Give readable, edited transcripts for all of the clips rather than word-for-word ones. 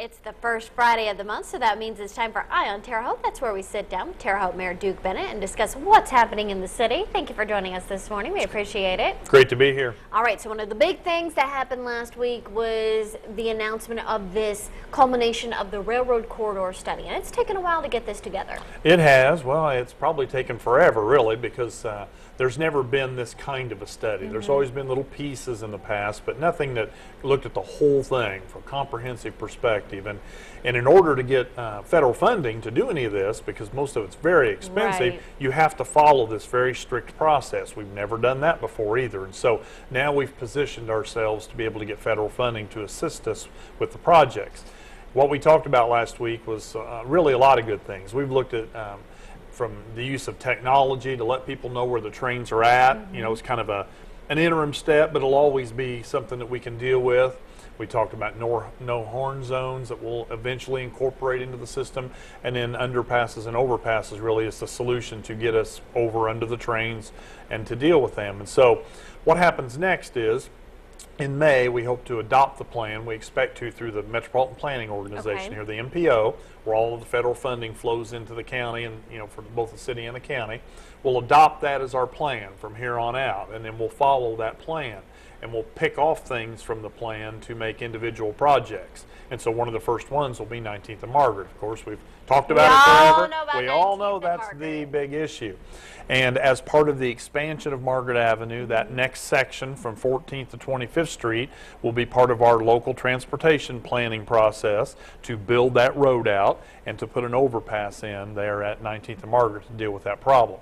It's the first Friday of the month, so that means it's time for Eye on Terre Haute. That's where we sit down with Terre Haute Mayor Duke Bennett and discuss what's happening in the city. Thank you for joining us this morning. We appreciate it. Great to be here. All right, so one of the big things that happened last week was the announcement of this culmination of the railroad corridor study, and it's taken a while to get this together. It has. Well, it's probably taken forever, really, because there's never been this kind of a study. There's always been little pieces in the past, but nothing that looked at the whole thing from a comprehensive perspective. And in order to get federal funding to do any of this, because most of it's very expensive, right, you have to follow this very strict process. We've never done that before either. And so now we've positioned ourselves to be able to get federal funding to assist us with the projects. What we talked about last week was really a lot of good things. We've looked at from the use of technology to let people know where the trains are at. You know, it's kind of an interim step, but it'll always be something that we can deal with. We talked about no horn zones that will eventually incorporate into the system, and then underpasses and overpasses really is the solution to get us over under the trains and to deal with them. And so what happens next is, in May, we hope to adopt the plan. We expect to through the Metropolitan Planning Organization here, the MPO, where all of the federal funding flows into the county and, you know, for both the city and the county. We'll adopt that as our plan from here on out, and then we'll follow that plan. And we'll pick off things from the plan to make individual projects. And so one of the first ones will be 19th and Margaret. Of course, we've talked about it forever. We all know that's the big issue. And as part of the expansion of Margaret Avenue, that next section from 14th to 25th Street will be part of our local transportation planning process to build that road out and to put an overpass in there at 19th and Margaret to deal with that problem.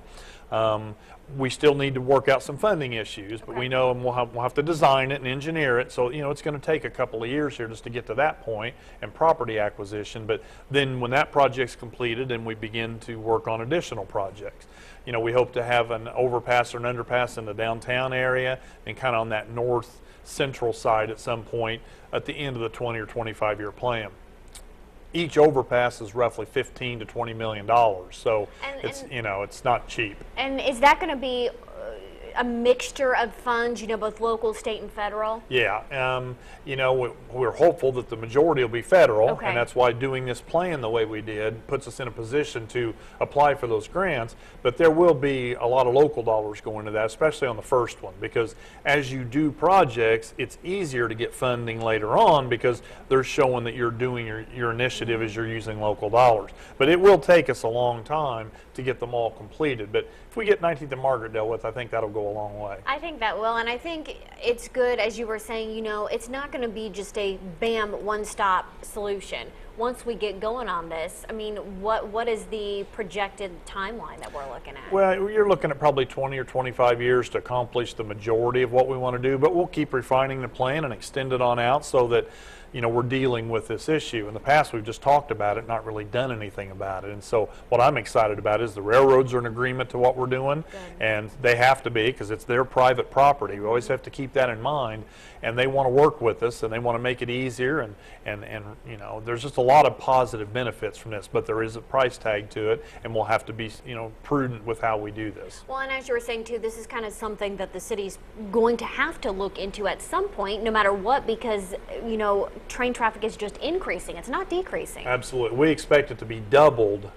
We still need to work out some funding issues, but we know, and we'll have to design it and engineer it. So, you know, it's going to take a couple of years here just to get to that point and property acquisition. But then when that project's completed, then we begin to work on additional projects. You know, we hope to have an overpass or an underpass in the downtown area and kind of on that north central side at some point at the end of the 20 or 25-year plan. Each overpass is roughly $15 to $20 million, so it's, you know, it's not cheap. And is that going to be a mixture of funds, you know, both local, state, and federal? Yeah, you know, we're hopeful that the majority will be federal, and that's why doing this plan the way we did puts us in a position to apply for those grants. But there will be a lot of local dollars going to that, especially on the first one, because as you do projects, it's easier to get funding later on because they're showing that you're doing your initiative as you're using local dollars. But it will take us a long time to get them all completed. But if we get 19th and Margaret dealt with, I think that'll go a long way. I think that will, and I think it's good, as you were saying, you know, it's not going to be just a bam, one-stop solution. Once we get going on this, I mean, what is the projected timeline that we're looking at? Well, you're looking at probably 20 or 25 years to accomplish the majority of what we want to do, but we'll keep refining the plan and extend it on out so that, you know, we're dealing with this issue. In the past, we've just talked about it, not really done anything about it. And so what I'm excited about is the railroads are in agreement to what we're doing, and they have to be because it's their private property. We always have to keep that in mind, and they want to work with us, and they want to make it easier, and you know, there's just a lot of positive benefits from this, but there is a price tag to it, and we'll have to be, you know, prudent with how we do this. Well, and as you were saying too, this is kind of something that the city's going to have to look into at some point, no matter what, because, you know, train traffic is just increasing. It's not decreasing. Absolutely. We expect it to be doubled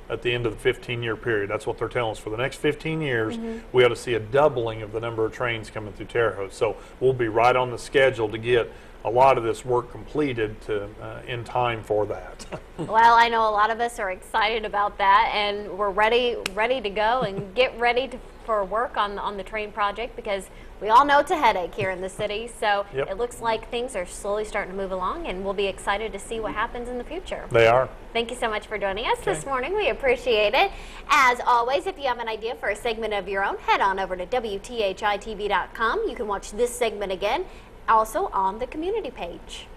at the end of the 15-year period. That's what they're telling us. For the next 15 years, we ought to see a doubling of the number of trains coming through Terre Haute. So we'll be right on the schedule to get a lot of this work completed to in time for that. Well, I know a lot of us are excited about that, and we're ready to go and get ready for work on the train project, because we all know it's a headache here in the city. So it looks like things are slowly starting to move along, and we'll be excited to see what happens in the future. They are. Thank you so much for joining us this morning. We appreciate it. As always, if you have an idea for a segment of your own, head on over to WTHI-TV.com. You can watch this segment again, also on the community page.